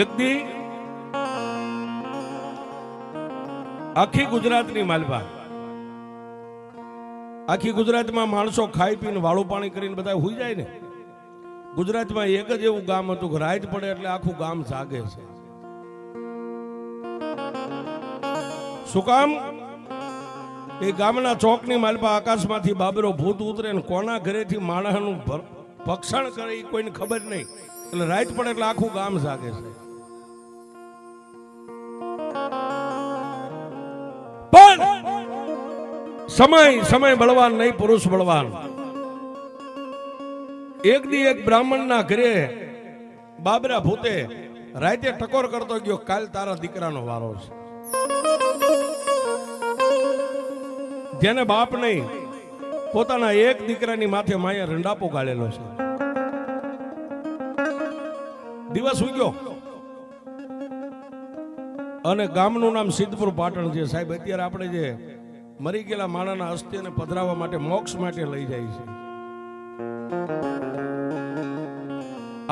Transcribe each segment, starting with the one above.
એક દી આખી ગુજરાતની માલવા, આખી ગુજરાતમાં માણસો ખાઈ પીને વાળું પાણી કરીને બધા હુઈ જાય ને, ગુજરાતમાં એક જ એવું ગામ હતું કે રાત પડે એટલે આખું ગામ જાગે છે. શું કામ? એ ગામના ચોકની માલપા આકાશમાંથી બાબરો ભૂત ઉતરે ને કોના ઘરેથી માણસનું ભક્ષણ કરે એ કોઈને ખબર નહીં, એટલે રાત પડે એટલે આખું ગામ જાગે છે. પણ સમય બળવાન નહીં, પુરુષ બળવાન. એક દી એક બ્રાહ્મણના ઘરે બાબરા ભૂતે રાતે ટકોર કરતો ગયો, કાલ તારા દીકરાનો વારો છે. જેને બાપ નહીં, પોતાના એક દીકરાની માથે માયા રંડાપો ગાળેલો છે. દિવસ ઉગ્યો અને ગામનું નામ સિદ્ધપુર પાટણ છે. સાહેબ, અત્યારે આપણે જે મરી ગયેલા માણાના અસ્થિને પધરાવવા માટે મોક્ષ માટે લઈ જાય છે.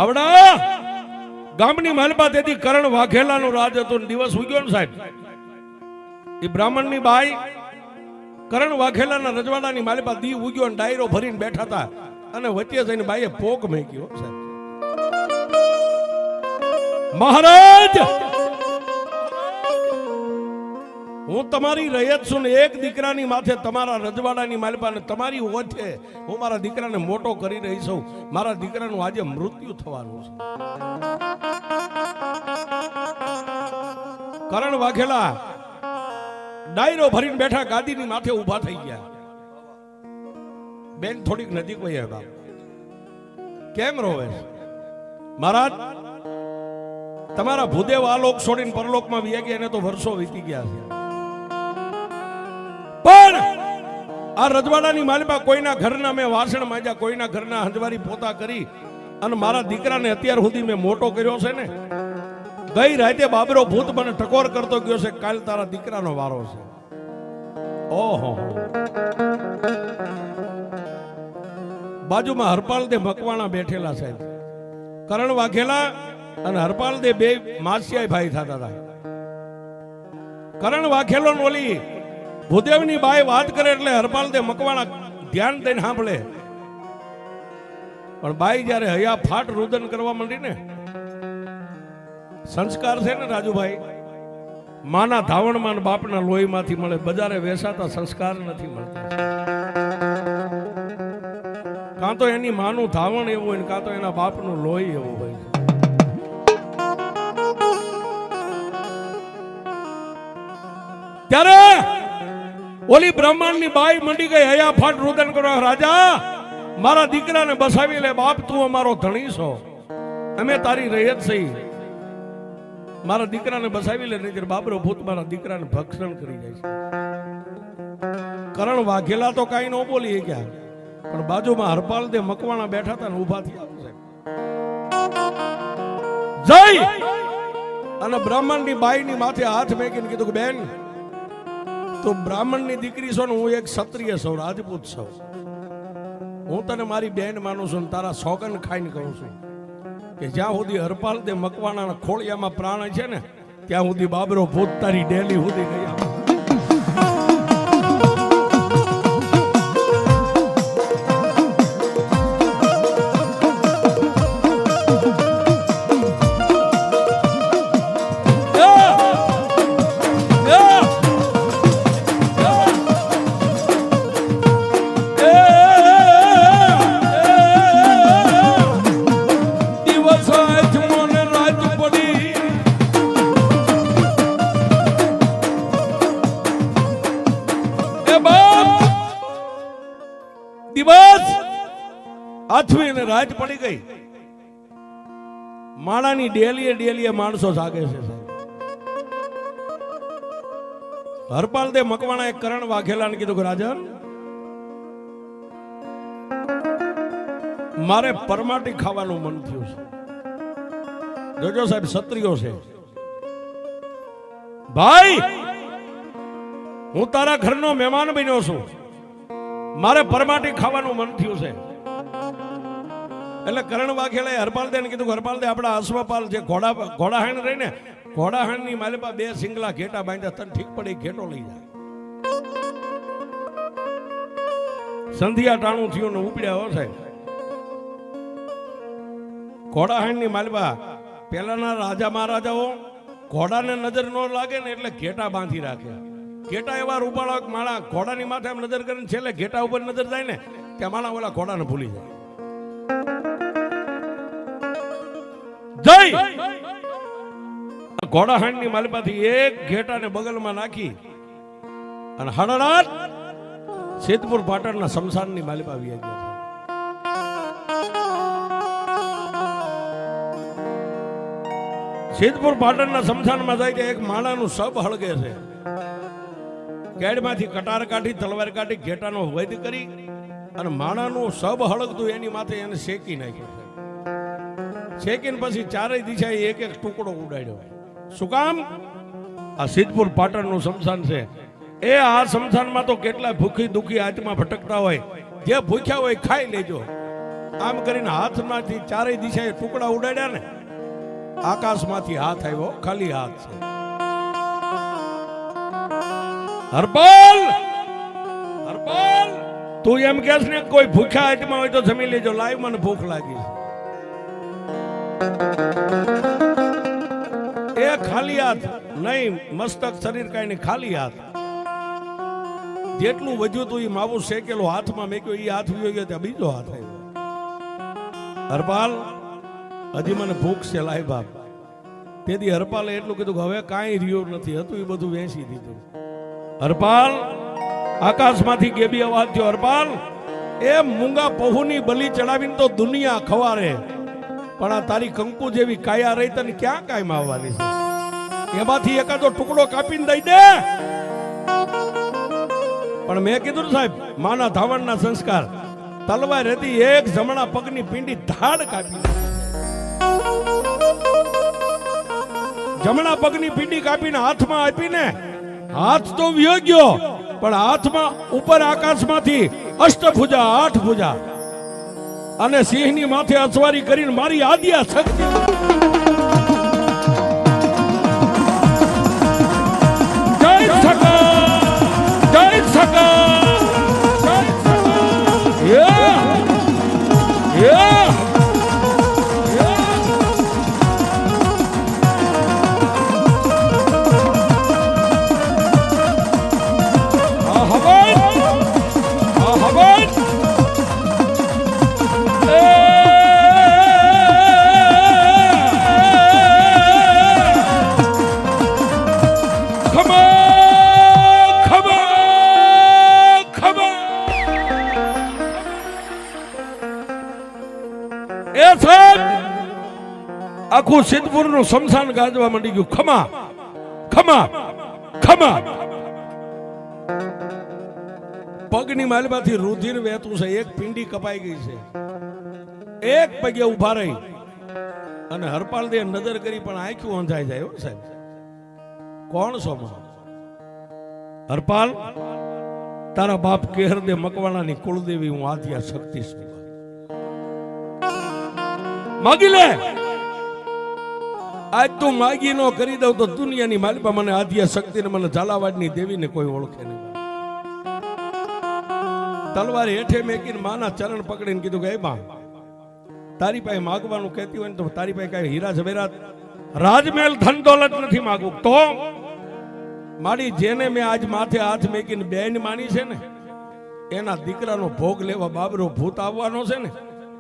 આવડા ગામની માલપા તેથી કરણ વાઘેલાનું રાજ હતું. દિવસ ઉગ્યો ને સાહેબ, એ બ્રાહ્મણની બાઈ કરણ વાઘેલાના રજવાડાની માલપા દી ઉગ્યો ને ડાયરો ભરીને બેઠા હતા, અને વચ્ચે જઈને બાઈએ પોક મેક્યો. સાહેબ, મહારાજ, હું તમારી રયત છું ને એક દીકરાની માથે તમારા રજવાડાની માલપાને તમારી ઓછે હું મારા દીકરાને મોટો કરી રહી છું. મારા દીકરાનું આજે મૃત્યુ થવાનું છે. કરણ વાઘેલા ડાયરો ભરીને બેઠા ગાદીની માથે ઉભા થઈ ગયા. બેન થોડીક નજીક વહી આવ્યા. કેમ રોવે? મહારાજ, તમારા ભૂદેવ આ લોક છોડીને પરલોકમાં વ્યા ગયા, એને તો વર્ષો વીતી ગયા છે. પણ આ રજવાડાની માલપા કોઈના ઘરના મેં વાસણ માંજ્યા, કોઈના ઘરના હંજવારી પોતા કરી અને મારા દીકરાને અત્યાર સુધી મેં મોટો કર્યો છે ને. ગઈ રાતે બાબરો ભૂત મને ટકોર કરતો ગયો છે, કાલ તારા દીકરાનો વારો છે. ઓહો, બાજુમાં હરપાલ દે મકવાણા બેઠેલા સાહેબ. કરણ વાઘેલા અને હરપાલ દે બે માસિયાઈ ભાઈ થતા હતા. કરણ વાઘેલો ઓલી ભૂદેવની બાઈ વાત કરે એટલે હરપાલ દે મકવાણા ધ્યાન દઈને સાંભળે. પણ બાઈ જયારે હયા ફાટ રુદન કરવા માંડી ને, સંસ્કાર છે ને રાજુભાઈ, માના ધાવણમાં બાપના લોહીમાંથી મળે, બજારે વેસાતા સંસ્કાર નથી મળતા. કાં તો એની માનું ધાવણ એવું હોય, કાં તો એના બાપનું લોહી એવું હોય. ત્યારે ઓલી બ્રહ્માંડની બાઈ મંડી ગઈ હયા ફાટ રુદન કરવા. રાજા, મારા દીકરાને બસાવી લે. બાપ, તું અમારો ધણી છો, અમે તારી રયત છે. મારા દીકરાને બસાવી લે, નહીં બાબરો ભૂત મારા દીકરાને ભક્ષણ કરી જાય છે. કરણ વાઘેલા તો કઈ ન બોલી ગયા, પણ બાજુમાં હરપાલ દે મકવાણા બેઠા હતા ને ઉભા થયા જય અને બ્રાહ્મણની બાઈની માથે હાથ મેકીને કીધું કે બેન, તો બ્રાહ્મણની દીકરી છો ને, હું એક ક્ષત્રિય છું, રાજપૂત છું. હું તને મારી બેન માનું છું, તારા સોગન ખાઈને કહું છું કે જ્યાં સુધી હરપાલ દે મકવાણાના ખોળિયામાં પ્રાણ છે ને, ત્યાં સુધી બાબરો ભૂત તારી ડેલી સુધી નહીં આવે. આથવીને રાત પડી ગઈ. માળાની ડેલીએ માણસો જાગે છે. હરપાલ દે મકવાણા એક કરણ વાઘેલાને કીધું કે રાજન, મારે પરમાટી ખાવાનું મન થયું છે. જોજો સાહેબ, ક્ષત્રિયો છે ભાઈ, હું તારા ઘરનો મહેમાન બન્યો છું, મારે પરમાટી ખાવાનું મન થયું છે. એટલે કરણ વાઘેલાએ હરપાલદે કીધું કે હરપાલદે આપણા અશ્વપાલ જે ઘોડાહાણ રહી ને ઘોડાહાણ ની માલિપા 2 સિંગલા ઘેટા બાંધ્યા તને ઠીક પડી ઘેટો લઈ જાય. સંધિયા ટાણું થયું ને ઉપડ્યા હો સાહેબ. ઘોડાહાણ ની માલિપા પેલાના રાજા મહારાજાઓ ઘોડાને નજર ન લાગે ને એટલે ઘેટા બાંધી રાખ્યા. ઘેટા એવા રૂપાળા માળા ઘોડાની માથે આમ નજર કરીને છેલ્લે ઘેટા ઉપર નજર જાય ને ત્યાં માળા ઓલા ઘોડાને ભૂલી જાય. જય ઘોડાહાણ ની માલિપાથી એક ઘેટાને બગલમાં નાખી અને હળરાત સિદ્ધપુર પાટણના શમશાનની માલિપા આવી ગયા છે. સિદ્ધપુર પાટણના શમશાનમાં જાય કે એક માણાનું સબ હળગે છે. કેડમાંથી કટાર કાઢી તલવાર કાઢી ઘેટાનો વૈદ કરી અને માણાનું સબ હળગતું એની માથે એને શેકી નાખ્યું. શેકીને પછી ચારેય દિશાએ એક એક ટુકડો ઉડાડ્યો. શું કામ? આ સિદ્ધપુર પાટણનું શમશાન છે. એ આ શમશાનમાં તો કેટલા ભૂખી દુખી આત્મા ભટકતા હોય, જે ભૂખ્યા હોય ખાઈ લેજો. આમ કરીને હાથમાંથી ચારેય દિશાએ ટુકડા ઉડાડ્યા ને આકાશમાંથી હાથ આવ્યો, ખાલી હાથ છે. હરપાલ હરપાલ તું એમ કહેશ ને કોઈ ભૂખ્યા આત્મા હોય તો જમી લેજો, લાઈવ મને ભૂખ લાગી છે. એ ખાલી હાથ નહીં, મસ્તક શરીર કાંઈ નહીં, ખાલી હાથ. જેટલું વધ્યું તું એ માવું શેકેલો હાથમાં મેક્યો, એ હાથ વિયો ગયો ત્યાં બીજો હાથ આવ્યો. હરપાલ હજી મને ભૂખ છે લાઈ બાપ. તેથી હરપાલે એટલું કીધું કે હવે કાંઈ રહ્યું નથી, હતું એ બધું વેચી દીધું. હરપાલ આકાશમાંથી કેબી અવાજ થયો. હરપાલ એ મૂંગા પહુની બલી ચડાવીને તો દુનિયા ખવારે, પણ આ તારી કંકુ જેવી કાયા રહી તને ક્યાં કાયમ આવવાની છે? એમાંથી એકાદો ટુકડો કાપીને દઈ દે. પણ મેં કીધું સાહેબ, માના ધાવણના સંસ્કાર. તલવાર હતી, એક જમણા પગની પિંડી ધાડ કાપી, જમણા પગની પિંડી કાપીને હાથમાં આપીને હાથ તો વ્યો ગયો, પણ હાથમાં ઉપર આકાશમાંથી અષ્ટભુજા 8 ભુજા અને સિંહની માથે અસવારી કરીને મારી આદ્યા શક્તિ. જય સકા જય સકા આખું સિદ્ધપુર નું શમશાન ગાજવા માંડી ગયું. ખમા ખમા ખમા. પગની માલમાંથી રુધિર વહેતું છે, એક પિંડી કપાઈ ગઈ છે. એક પગે ઉભા રહી અને હરપાલ દે નજર કરી પણ આંખ્યું અંધાઈ જાય. સાહેબ કોણ છો? હરપાલ તારા બાપ કેહર દે મકવાણાની કુળદેવી હું આદ્યા શક્તિ છું. માગી લે. આજ તું માગી નો કરી દઉં તો દુનિયાની માલિપા મને આદ્યા શક્તિ ને મને ઝાલાવાડની દેવીને કોઈ ઓળખે નહીં. તલવાર હેઠે મેકીને માના ચરણ પકડીને કીધું કે એ બા, તારી પાસે માગવાનું કહેતી હોય ને તો તારી પાસે કઈ હીરા જવેરાત રાજમહેલ ધન દોલત નથી માગવું. તો મારી જેને મેં આજ માથે હાથ મેકીને બેન માની છે ને, એના દીકરાનો ભોગ લેવા બાબરો ભૂત આવવાનો છે ને,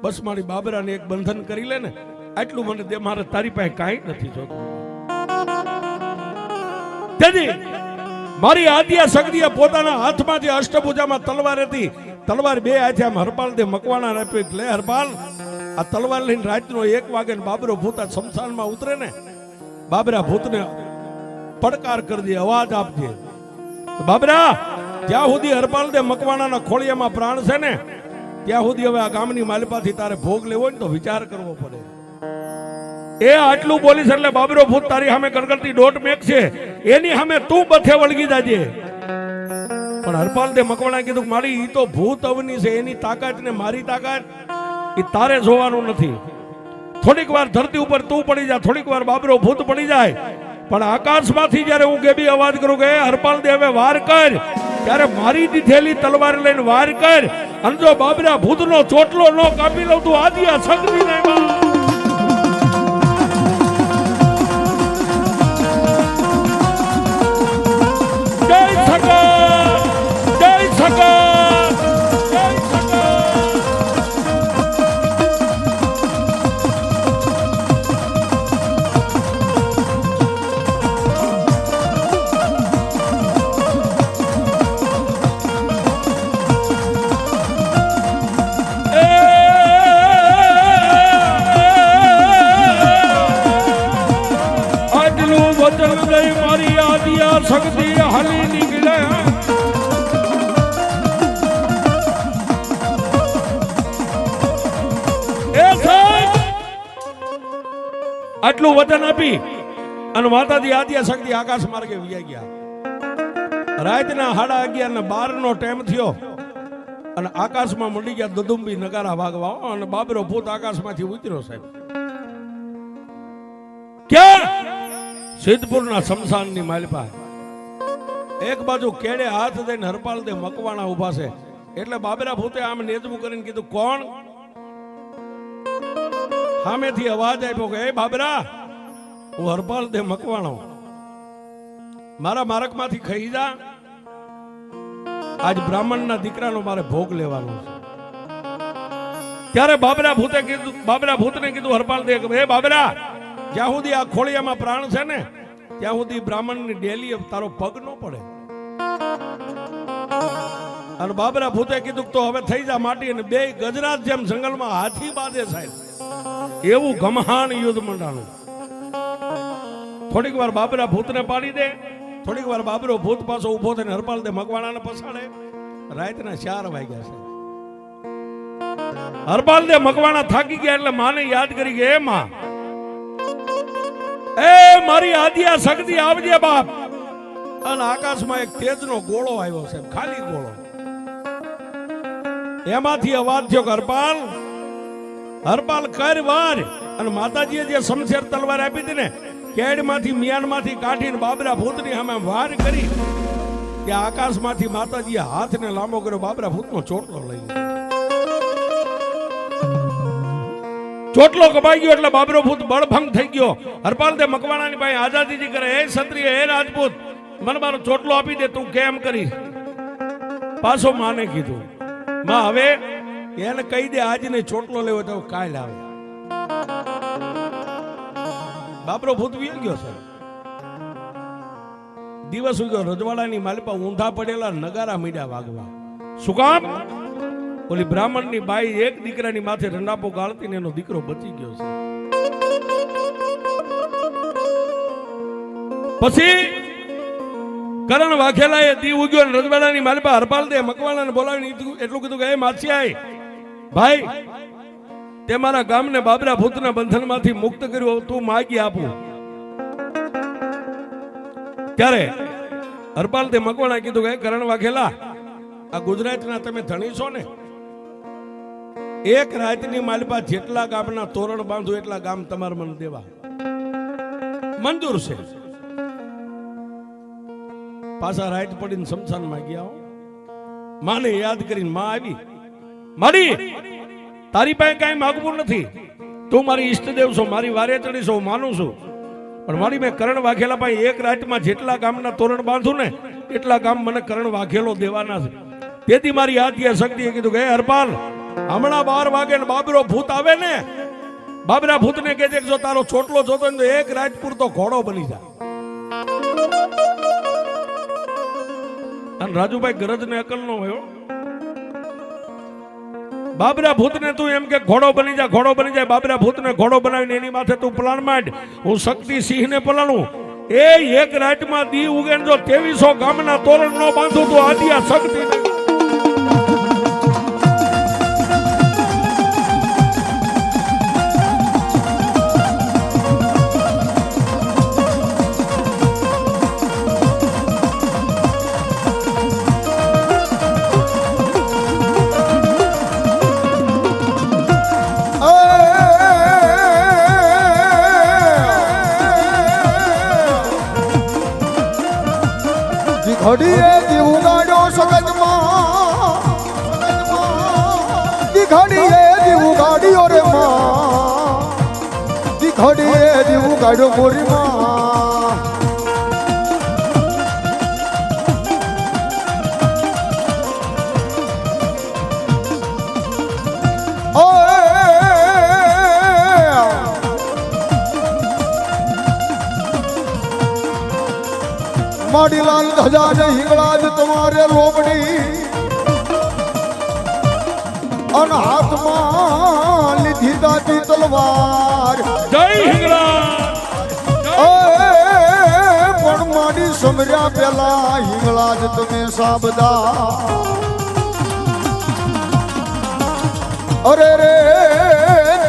બસ મારી બાબરાને એક બંધન કરી લે ને, આટલું મને દે. મારે તારી પાસે કાંઈ નથી જોતું. તેથી મારી આદ્યા શક્તિએ પોતાના હાથમાં જે અષ્ટભુજામાં તલવાર હતી, તલવાર 2 હાથે આમ હરપાલ દે મકવાણા આપી. લે હરપાલ, આ તલવાર લઈને રાતનો 1 વાગે બાબરો ભૂત આ શમશાનમાં ઉતરે ને, બાબરા ભૂતને પડકાર કરજે, અવાજ આપજે. બાબરા, જ્યાં સુધી હરપાલ દે મકવાણાના ખોળિયામાં પ્રાણ છે ને, ત્યાં સુધી હવે આ ગામની માલિપાથી તારે ભોગ લેવો ને તો વિચાર કરવો પડે. એ આટલું બોલીશ એટલે બાબરો ભૂત તારી સામે ગણગણતી દોટ મેક છે, એની સામે તું બથે વળગી જાજે. પણ હરપાલ દે મકવાણા કીધું મારી ઈ તો ભૂત અવની છે, એની તાકાત ને મારી તાકાત એ તારે જોવાનું નથી. થોડીક વાર ધરતી ઉપર તું પડી જા, થોડીક વાર બાબરો ભૂત પડી જાય, પણ આકાશમાંથી જ્યારે હું ગેબી અવાજ કરું કે હરપાલ દે હવે વાર કર, ત્યારે મારી દીધેલી તલવાર લઈને વાર કર. અને જો બાબરા ભૂતનો ચોટલો ન કાપી લઉં તું આદિ આ શક્તિ નહીં. જય સકા, જય સકા. મારી આદિયા શક્તિ હાલી નીકળે. આટલું વચન આપી અને માતાજી આદિયા શક્તિ આકાશ માર્ગે વિયા ગયા. રાતના 11:30 નો ટાઈમ થયો અને આકાશમાં મંડી ગયા દદુંબી નગારા વાગવા અને બાબરો ભૂત આકાશમાંથી ઉતર્યો. સાહેબ ક્યાં? સિદ્ધપુરના શમશાનની માલપા એક બાજુ કેડે હાથ દઈને હરપાલ દે મકવાણા ઉભા છે. એટલે બાબરા ભૂતે આમ નેજવું કરીને કીધું કોણ? સામેથી અવાજ આપ્યો કે એ બાબરા, હું હરપાલ દે મકવાણો, મારા મારકમાંથી ખાઈ જા. આજ બ્રાહ્મણના દીકરાનો મારે ભોગ લેવાનો છે. ત્યારે બાબરા ભૂતને કીધું હરપાલ દે કે હે બાબરા, જ્યાં સુધી આ ખોળિયામાં પ્રાણ છે ને ત્યાં સુધી બ્રાહ્મણની ડેલી તારો પગ ન પડે. અને બાબરા ભૂતે કીધું તો હવે થઈ જા માટી. અને બે ગજરાત જેમ જંગલમાં હાથી બાંધે સાહેબ, એવું ગમહાણ યુદ્ધ મંડાણું. થોડીક વાર બાબરા ભૂતને પાડી દે, થોડીક વાર બાબરો ભૂત પાછો ઉભો થઈને હરપાલ દે મકવાણાને પસાડે. રાતના 4 વાગ્યા છે. હરપાલ દે મકવાણા થાકી ગયા એટલે માને યાદ કરી કે એ માં, એ મારી આદિયા શક્તિ આવજે બાપ. અને આકાશમાં એક તેજનો ગોળો આવ્યો છે, ખાલી ગોળો. એમાંથી અવાજ થયો કે હરપાલ, હરપાલ કર વાર. અને માતાજીએ જે શમશેર તલવાર આપી હતી ને, કેડમાંથી મિયાનમાંથી કાઢીને બાબરા ભૂતની સામે વાર કરી. કે આકાશમાંથી માતાજીએ હાથને લાંબો કર્યો, બાબરા ભૂતનો ચોટલો લઈ ગયો. ચોટલો કપાઈ ગયો એટલે બાબરો ભૂત બળભંગ થઈ ગયો. હરપાલ દે મકવાણાની પાસે આઝાદીજી કરે, હે ક્ષત્રિય, હે રાજપૂત, મને મારો ચોટલો આપી દે, તું કેમ કરીશ? પાછો માને કીધું, માં હવે એને કહી દે આજને ચોટલો લેવો તો કાલ આવે. બાબરો ભૂત વી ગયો છે. દિવસ ઉગ્યો, રજવાડાની માલપા ઊંધા પડેલા નગારા મીડા વાગવા. શું કામ? ઓલી બ્રાહ્મણની બાઈ એક દીકરાની માથે રંડાપો ગાળતી ને એનો દીકરો બચી ગયો છે. પછી કરણ વાઘેલાએ દી ઉગ્યો ને રજવાડાની માલપા હરપાલ દે મકવાણાને બોલાવીને એટલું કીધું કે એ માછિયાઈ ભાઈ, તે મારા ગામને બાબરા ભૂતના બંધનમાંથી મુક્ત કર્યું, તું માગી આપું. ત્યારે હરપાલ દે મકવાણા કીધું કે કરણ વાઘેલા, આ ગુજરાતના તમે ધણી છો ને, એક રાતની માલપા જેટલા ગામના તોરણ બાંધો એટલા ગામ તમારે મને દેવા મંજૂર છે. પાછા રાત પડીને શમશાનમાં ગયા. માને યાદ કરીને માં આવી, મારી તારી પાસે કઈ માગવું નથી, તું મારી ઈષ્ટદેવ છો, મારી વારે ચડી છો, માનું છું. પણ મારી મેં કરણ વાઘેલા પાસે એક રાતમાં જેટલા ગામના તોરણ બાંધું ને એટલા ગામ મને કરણ વાઘેલો દેવાના છે. તેથી મારી આદિયા શક્તિએ કીધું કે હરપાલ, હમણાં 12 વાગે ને બાબરો ભૂત આવે ને, બાબરા ભૂતને કહેજે જો તારો ચોટલો જોતો ને તો એક રાત પૂરતો ઘોડો બની જાય. અને રાજુભાઈ ગરજ ને અકલ નો હોય. બાબરા ભૂતને તું એમ કે ઘોડો બની જાય, ઘોડો બની જાય. બાબરા ભૂતને ઘોડો બનાવીને એની માથે તું પલાણ માંડ, હું શક્તિ સિંહને પલાણું. એ એક રાતમાં દી ઉગે જો 2300 ગામના તોરણ નો બાંધું તો આદિયા શક્તિ. ઘડીએ દીવ ગાડ્યો સગજમાં ઘડીએ દીવ ગાડ્યો રે માં ઘડીએ દીવ ગાડ્યો મોરી માં માડીલાલ ધજા ને હિંગળાજ તમારે લોબડી અન હાથમાં લીધી દાતી તલવાર જય હિંગળા પણ માડી સમર્યા પેલા હિંગળાજ તમે સાબદા અરે રે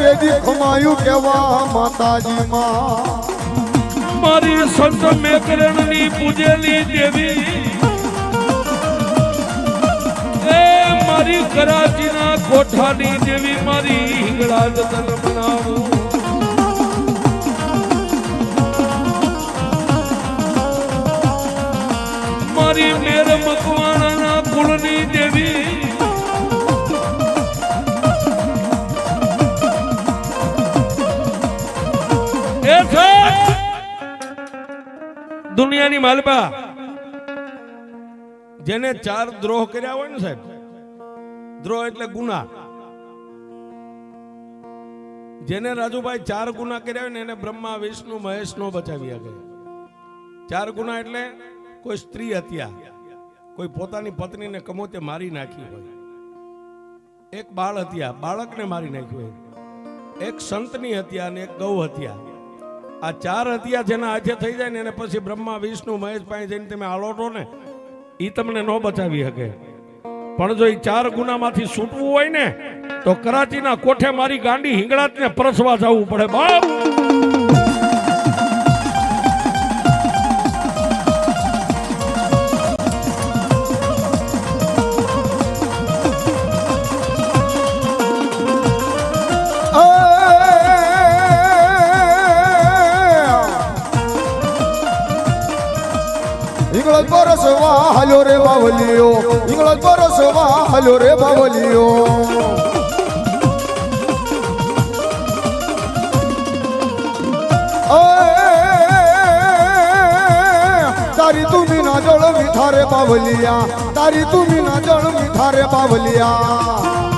દેદી ખમાયું કેવા માતાજી માં મારી સંત મેકરણની પૂજેલી દેવી એ મારી કરાચીના કોઠાની દેવી મારી હિંગળા જતન બનાવું મારી મેર મકવાણાના કુળની દેવી એ છે દુનિયાની માલપા જેને 4 દ્રોહ કર્યા હોય ને સાહેબ, દ્રોહ એટલે ગુના, જેને રાજુભાઈ 4 ગુના કર્યા હોય ને એને બ્રહ્મા વિષ્ણુ મહેશ નો બચાવી શકે. 4 ગુના એટલે કોઈ સ્ત્રી હત્યા, કોઈ પોતાની પત્નીને કમોતે મારી નાખી હોય, એક બાળ હત્યા, બાળકને મારી નાખ્યું હોય, એક સંતની હત્યા અને એક ગૌ હત્યા. આ 4 હત્યા જેના હાથે થઈ જાય ને એને પછી બ્રહ્મા વિષ્ણુ મહેશ પાસે જઈને તમે આલોટો ને એ તમને ન બચાવી શકે. પણ જો એ 4 ગુનામાંથી છૂટવું હોય ને તો કરાચીના કોઠે મારી ગાંડી હિંગળાજને પરસવા જવું પડે બાપ. હિંગળજ પરસવા હાલ્યો રે બાવલીઓ, હિંગળજ પરસવા હાલ્યો રે બાવલીઓ. તારી તુમી ના જળ મીઠા રે બાવલિયા, તારી તુમી ના જળ મીઠા રે બાવલિયા.